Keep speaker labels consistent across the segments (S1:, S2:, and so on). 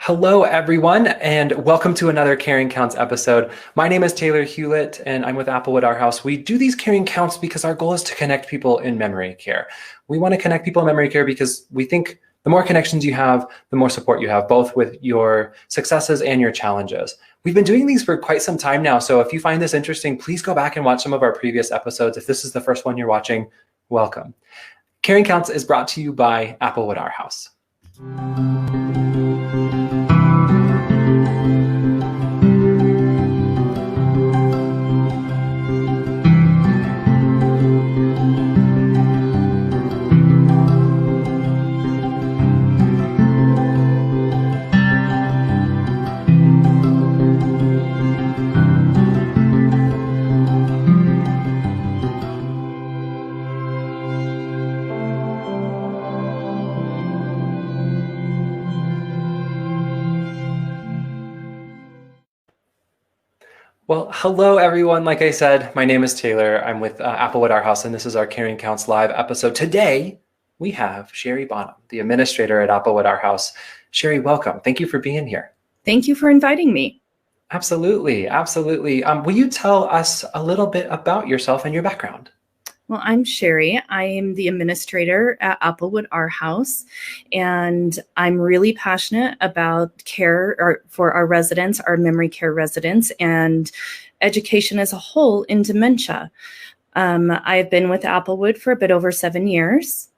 S1: Hello, everyone, and welcome to another Caring Counts episode. My name is Taylor Hewlett, and I'm with Applewood, our house. We do these Caring Counts because our goal is to connect people in memory care. We want to connect people in memory care because we think the more connections you have, the more support you have, both with your successes and your challenges. We've been doing these for quite some time now, so if you find this interesting, please go back and watch some of our previous episodes. If this is the first one you're watching, welcome. Caring Counts is brought to you by Applewood, our house. Well, hello, everyone. Like I said, my name is Taylor. I'm with Applewood, our house, and this is our Caring Counts live episode. Today, we have Sherry Bonham, the administrator at Applewood, our house. Sherry, welcome. Thank you for being here.
S2: Thank you for inviting me.
S1: Absolutely. Absolutely. Will you tell us a little bit about yourself and your background?
S2: Well, I'm Sherry. I am the administrator at Applewood, our house, and I'm really passionate about care for our residents, our memory care residents, and education as a whole in dementia. I've been with Applewood for a bit over 7 years,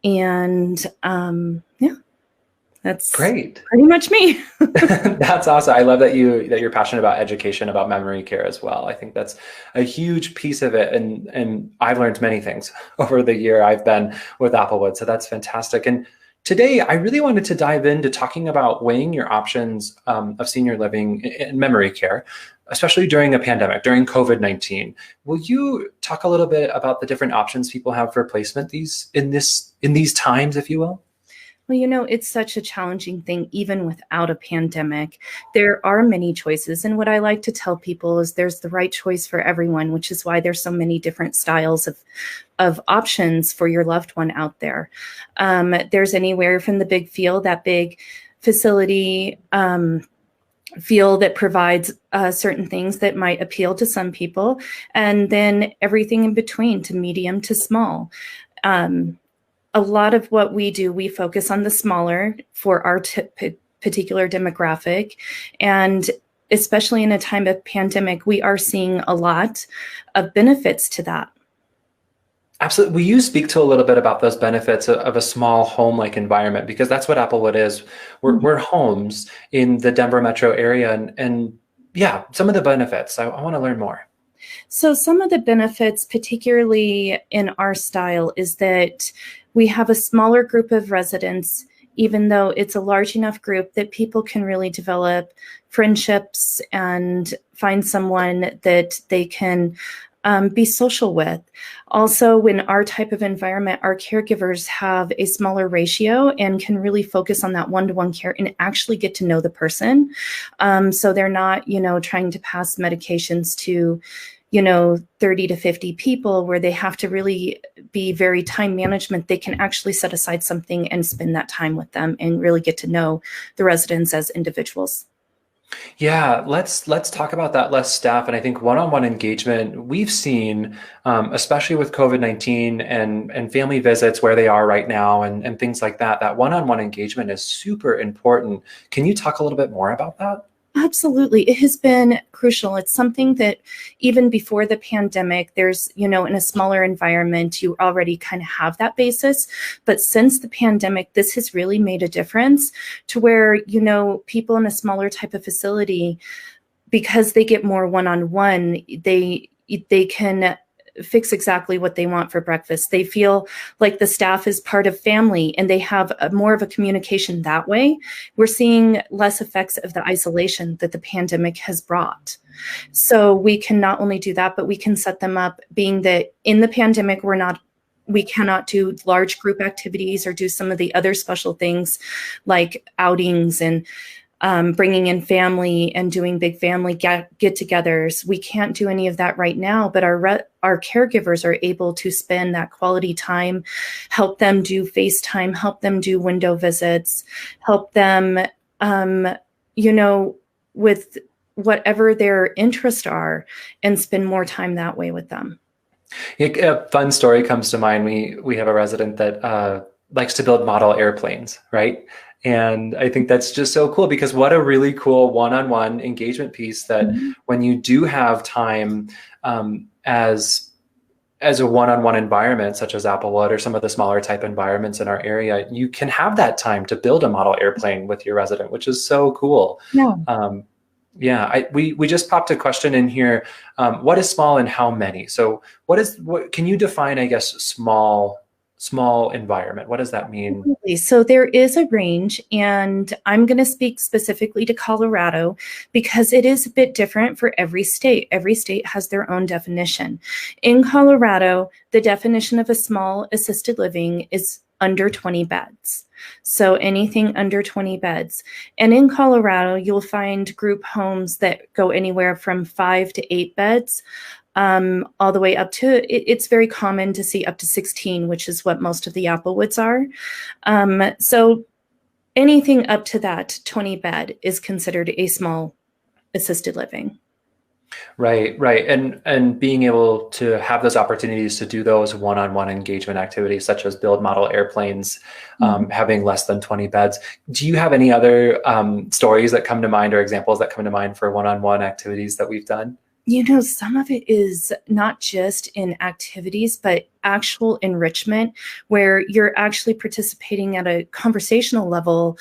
S2: and that's
S1: great.
S2: Pretty much me.
S1: That's awesome. I love that you're passionate about education, about memory care as well. I think that's a huge piece of it. And I've learned many things over the year I've been with Applewood. So that's fantastic. And today I really wanted to dive into talking about weighing your options of senior living in memory care, especially during a pandemic, during COVID-19. Will you talk a little bit about the different options people have for placement in these times, if you will?
S2: Well, it's such a challenging thing, even without a pandemic. There are many choices. And what I like to tell people is there's the right choice for everyone, which is why there's so many different styles of options for your loved one out there. There's anywhere from the big feel, that big facility feel that provides certain things that might appeal to some people, and then everything in between to medium to small. A lot of what we do, we focus on the smaller for our particular demographic. And especially in a time of pandemic, we are seeing a lot of benefits to that.
S1: Absolutely. Will you speak to a little bit about those benefits of a small home-like environment? Because that's what Applewood is. We're homes in the Denver metro area. And yeah, some of the benefits. I want to learn more.
S2: So some of the benefits, particularly in our style, is that we have a smaller group of residents, even though it's a large enough group that people can really develop friendships and find someone that they can be social with. Also, in our type of environment, our caregivers have a smaller ratio and can really focus on that one-to-one care and actually get to know the person. So they're not, trying to pass medications to 30 to 50 people where they have to really be very time management. They can actually set aside something and spend that time with them and really get to know the residents as individuals.
S1: Yeah, let's talk about that less staff. And I think one-on-one engagement we've seen, especially with COVID-19 and family visits where they are right now and things like that, that one-on-one engagement is super important. Can you talk a little bit more about that?
S2: Absolutely. It has been crucial. It's something that even before the pandemic, there's, in a smaller environment, you already kind of have that basis. But since the pandemic, this has really made a difference to where, people in a smaller type of facility, because they get more one-on-one, they can fix exactly what they want for breakfast. They feel like the staff is part of family and they have more of a communication that way. We're seeing less effects of the isolation that the pandemic has brought. So we can not only do that, but we can set them up, being that in the pandemic, we cannot do large group activities or do some of the other special things like outings and bringing in family and doing big family get-togethers. We can't do any of that right now, but our caregivers are able to spend that quality time, help them do FaceTime, help them do window visits, help them you know, with whatever their interests are, and spend more time that way with them.
S1: A fun story comes to mind. We have a resident that likes to build model airplanes, right? And I think that's just so cool, because what a really cool one-on-one engagement piece that when you do have time as a one-on-one environment, such as Applewood or some of the smaller type environments in our area, you can have that time to build a model airplane with your resident, which is so cool.
S2: Yeah.
S1: We just popped a question in here. What is small and how many? So what can you define, I guess, small environment? What does that mean?
S2: So there is a range, and I'm going to speak specifically to Colorado because it is a bit different for every state. Every state has their own definition. In Colorado, the definition of a small assisted living is under 20 beds. So anything under 20 beds. And in Colorado, you'll find group homes that go anywhere from 5 to 8 beds. All the way up to, it's very common to see up to 16, which is what most of the Applewoods are. So anything up to that 20 bed is considered a small assisted living.
S1: Right. And being able to have those opportunities to do those one-on-one engagement activities, such as build model airplanes, having less than 20 beds. Do you have any other stories that come to mind or examples that come to mind for one-on-one activities that we've done?
S2: You know, some of it is not just in activities, but actual enrichment, where you're actually participating at a conversational level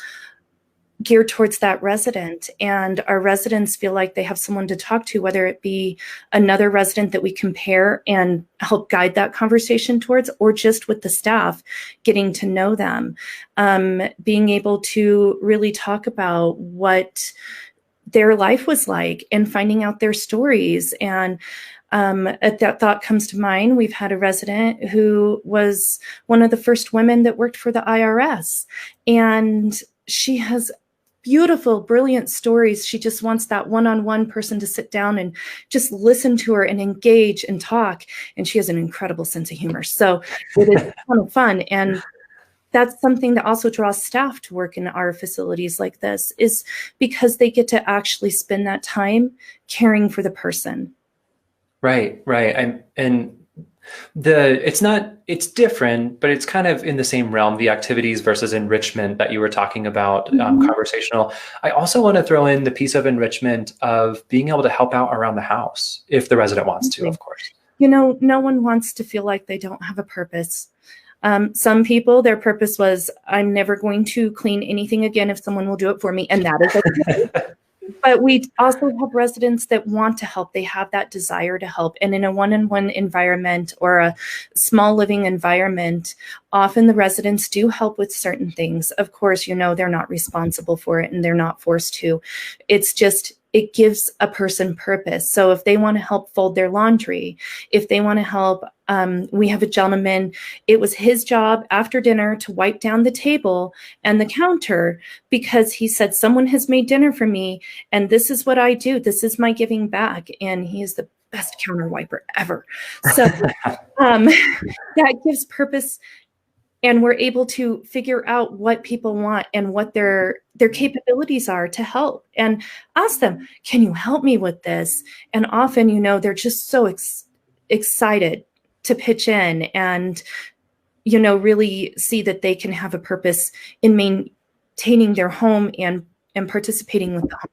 S2: geared towards that resident. And our residents feel like they have someone to talk to, whether it be another resident that we compare and help guide that conversation towards, or just with the staff, getting to know them, being able to really talk about what their life was like and finding out their stories. And that thought comes to mind. We've had a resident who was one of the first women that worked for the IRS, and she has beautiful, brilliant stories. She just wants that one-on-one person to sit down and just listen to her and engage and talk. And she has an incredible sense of humor. So it is kind of fun. And that's something that also draws staff to work in our facilities like this, is because they get to actually spend that time caring for the person. Right.
S1: And it's different, but it's kind of in the same realm, the activities versus enrichment that you were talking about, conversational. I also want to throw in the piece of enrichment of being able to help out around the house if the resident wants to, of course.
S2: You know, no one wants to feel like they don't have a purpose. Some people, their purpose was, I'm never going to clean anything again if someone will do it for me. And that is okay. But we also have residents that want to help. They have that desire to help. And in a one-on-one environment or a small living environment, often the residents do help with certain things. Of course, you know, they're not responsible for it and they're not forced to. It's just, it gives a person purpose. So if they want to help fold their laundry, if they want to help, we have a gentleman, it was his job after dinner to wipe down the table and the counter, because he said, someone has made dinner for me and this is what I do. This is my giving back. And he is the best counter wiper ever. So that gives purpose. And we're able to figure out what people want and what their capabilities are to help, and ask them, can you help me with this? And often, you know, they're just so excited to pitch in and, you know, really see that they can have a purpose in maintaining their home and participating with the home.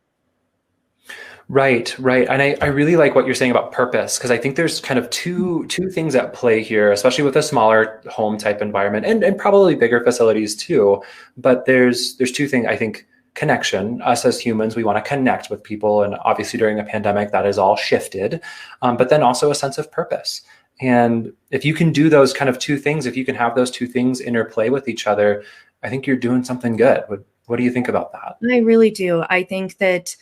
S1: Right. And I really like what you're saying about purpose, because I think there's kind of two things at play here, especially with a smaller home type environment and probably bigger facilities too. But there's two things. I think connection. Us as humans, we want to connect with people. And obviously during a pandemic, that is all shifted. But then also a sense of purpose. And if you can do those kind of two things, if you can have those two things interplay with each other, I think you're doing something good. What do you think about that?
S2: I really do. I think that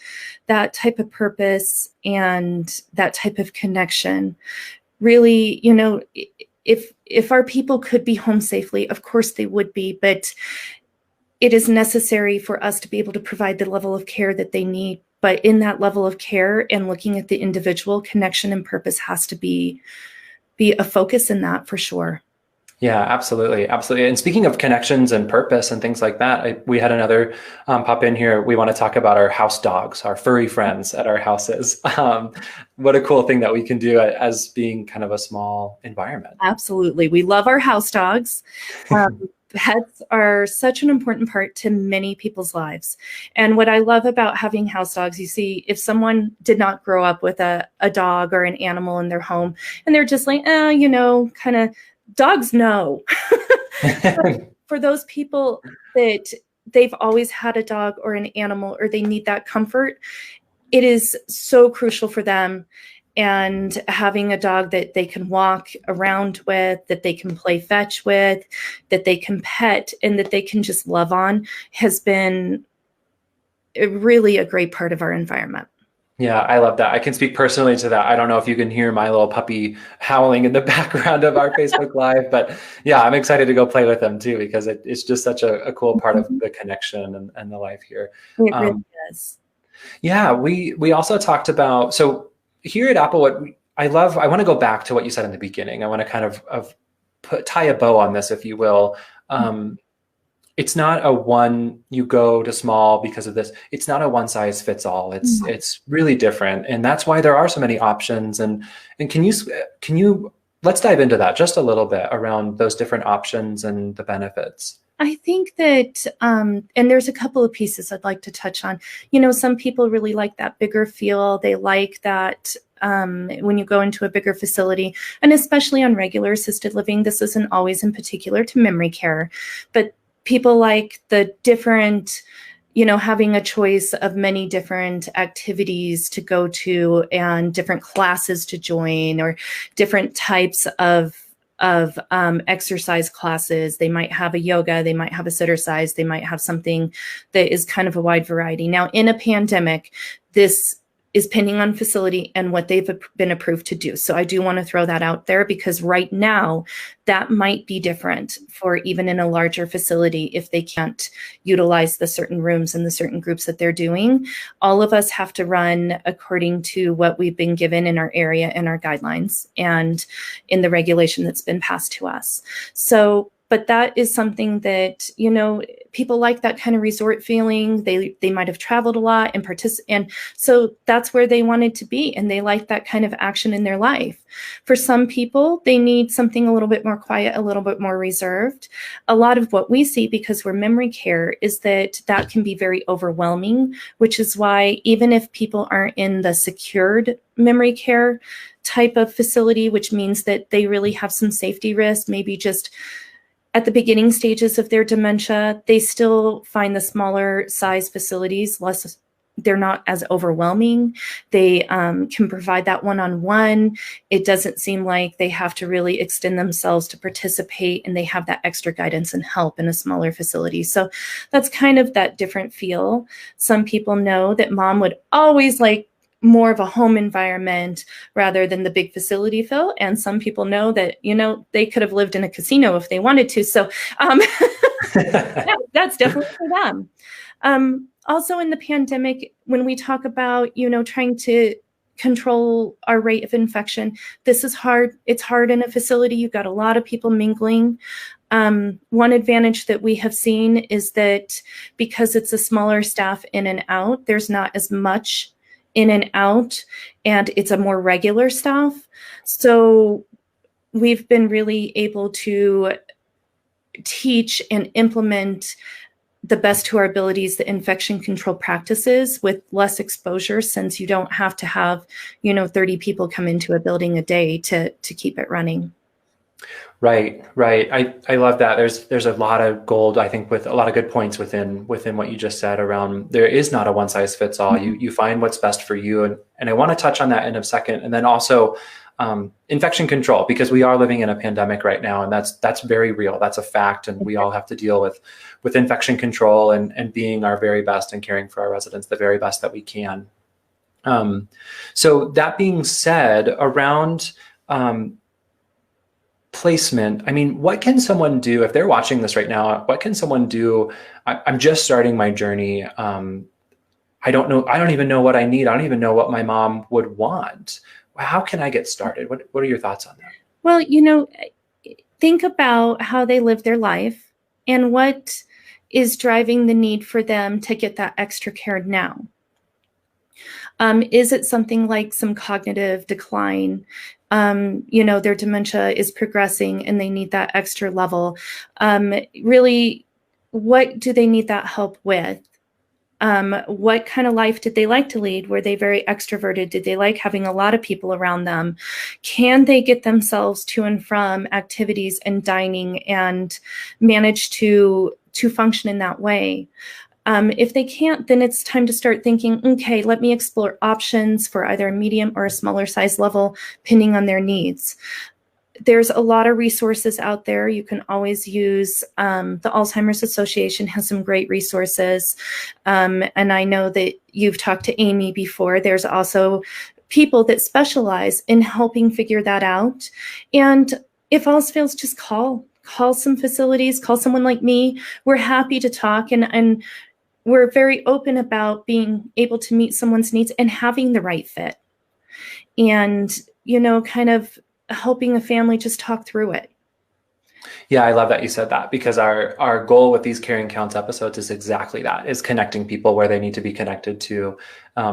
S2: that type of purpose and that type of connection really, you know, if our people could be home safely, of course they would be, but it is necessary for us to be able to provide the level of care that they need. But in that level of care and looking at the individual, connection and purpose has to be a focus in that, for sure.
S1: Yeah, absolutely. Absolutely. And speaking of connections and purpose and things like that, we had another pop in here. We want to talk about our house dogs, our furry friends at our houses. What a cool thing that we can do as being kind of a small environment.
S2: Absolutely. We love our house dogs. Pets are such an important part to many people's lives. And what I love about having house dogs, you see, if someone did not grow up with a dog or an animal in their home and they're just like, kind of dogs know. For those people that they've always had a dog or an animal or they need that comfort, it is so crucial for them. And having a dog that they can walk around with, that they can play fetch with, that they can pet, and that they can just love on has been really a great part of our environment.
S1: Yeah, I love that. I can speak personally to that. I don't know if you can hear my little puppy howling in the background of our Facebook Live, but yeah, I'm excited to go play with them too, because it's just such a cool part of the connection and the life here.
S2: It really is.
S1: Yeah, we also talked about, so here at Applewood, I want to go back to what you said in the beginning. I want to kind of tie a bow on this, if you will. It's not a one, you go to small because of this. It's not a one size fits all. It's really different. And that's why there are so many options. And can you, let's dive into that just a little bit around those different options and the benefits.
S2: I think that, and there's a couple of pieces I'd like to touch on. Some people really like that bigger feel. They like that when you go into a bigger facility, and especially on regular assisted living, this isn't always in particular to memory care, but people like the different, having a choice of many different activities to go to and different classes to join or different types of exercise classes. They might have a yoga, they might have a sit-exercise, they might have something that is kind of a wide variety. Now, in a pandemic, this is pending on facility and what they've been approved to do. So I do want to throw that out there, because right now that might be different for even in a larger facility if they can't utilize the certain rooms and the certain groups that they're doing. All of us have to run according to what we've been given in our area and our guidelines and in the regulation that's been passed to us. So, but that is something that, people like that kind of resort feeling. They might have traveled a lot and so that's where they wanted to be. And they like that kind of action in their life. For some people, they need something a little bit more quiet, a little bit more reserved. A lot of what we see, because we're memory care, is that can be very overwhelming, which is why even if people aren't in the secured memory care type of facility, which means that they really have some safety risk, maybe just at the beginning stages of their dementia, they still find the smaller size facilities they're not as overwhelming. They can provide that one-on-one. It doesn't seem like they have to really extend themselves to participate, and they have that extra guidance and help in a smaller facility. So that's kind of that different feel. Some people know that mom would always like more of a home environment rather than the big facility feel. And some people know that, they could have lived in a casino if they wanted to. So that's definitely for them. Also in the pandemic, when we talk about, trying to control our rate of infection, this is hard. It's hard in a facility. You've got a lot of people mingling. One advantage that we have seen is that because it's a smaller staff in and out, there's not as much in and out, and it's a more regular staff. So we've been really able to teach and implement the best to our abilities, the infection control practices with less exposure, since you don't have to have, 30 people come into a building a day to keep it running.
S1: Right. I love that. There's a lot of gold, I think, with a lot of good points within what you just said around there is not a one size fits all. You find what's best for you. And I want to touch on that in a second. And then also infection control, because we are living in a pandemic right now, and that's very real. That's a fact. And we all have to deal with infection control and being our very best and caring for our residents the very best that we can. So that being said, around placement, I mean, what can someone do if they're watching this right now? What can someone do? I'm just starting my journey. I don't know. I don't even know what I need. I don't even know what my mom would want. How can I get started? What are your thoughts on that?
S2: Well, think about how they live their life and what is driving the need for them to get that extra care now. Is it something like some cognitive decline? Their dementia is progressing and they need that extra level. Really, what do they need that help with? What kind of life did they like to lead? Were they very extroverted? Did they like having a lot of people around them? Can they get themselves to and from activities and dining and manage to function in that way? If they can't, then it's time to start thinking, okay, let me explore options for either a medium or a smaller size level, depending on their needs. There's a lot of resources out there. You can always use the Alzheimer's Association has some great resources. And I know that you've talked to Amy before. There's also people that specialize in helping figure that out. And if all else fails, just call some facilities, call someone like me. We're happy to talk, and we're very open about being able to meet someone's needs and having the right fit. And, kind of helping a family just talk through it.
S1: Yeah, I love that you said that, because our goal with these Caring Counts episodes is exactly that, is connecting people where they need to be connected to,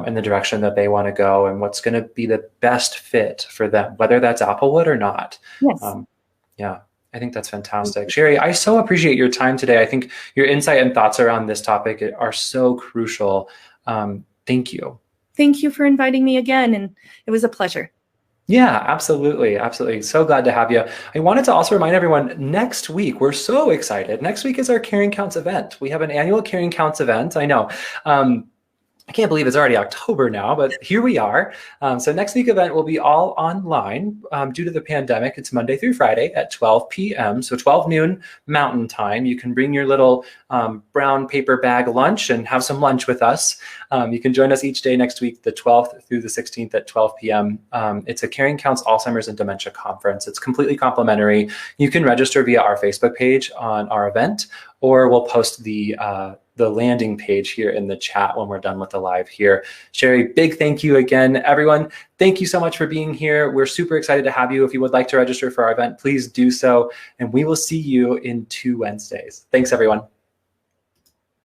S1: in the direction that they want to go and what's going to be the best fit for them, whether that's Applewood or not.
S2: Yes.
S1: Yeah, I think that's fantastic. Sherry, I so appreciate your time today. I think your insight and thoughts around this topic are so crucial. Thank you.
S2: Thank you for inviting me again. And it was a pleasure.
S1: Yeah, absolutely. Absolutely. So glad to have you. I wanted to also remind everyone, next week, we're so excited. Next week is our Caring Counts event. We have an annual Caring Counts event. I know. I can't believe it's already October now, but here we are. So next week event will be all online due to the pandemic. It's Monday through Friday at 12 p.m. So 12 noon Mountain Time. You can bring your little brown paper bag lunch and have some lunch with us. You can join us each day next week, the 12th through the 16th at 12 p.m. It's a Caring Counts Alzheimer's and Dementia Conference. It's completely complimentary. You can register via our Facebook page on our event, or we'll post the landing page here in the chat when we're done with the live here. Sherry, big thank you again. Everyone, thank you so much for being here. We're super excited to have you. If you would like to register for our event, please do so. And we will see you in 2 Wednesdays. Thanks, everyone.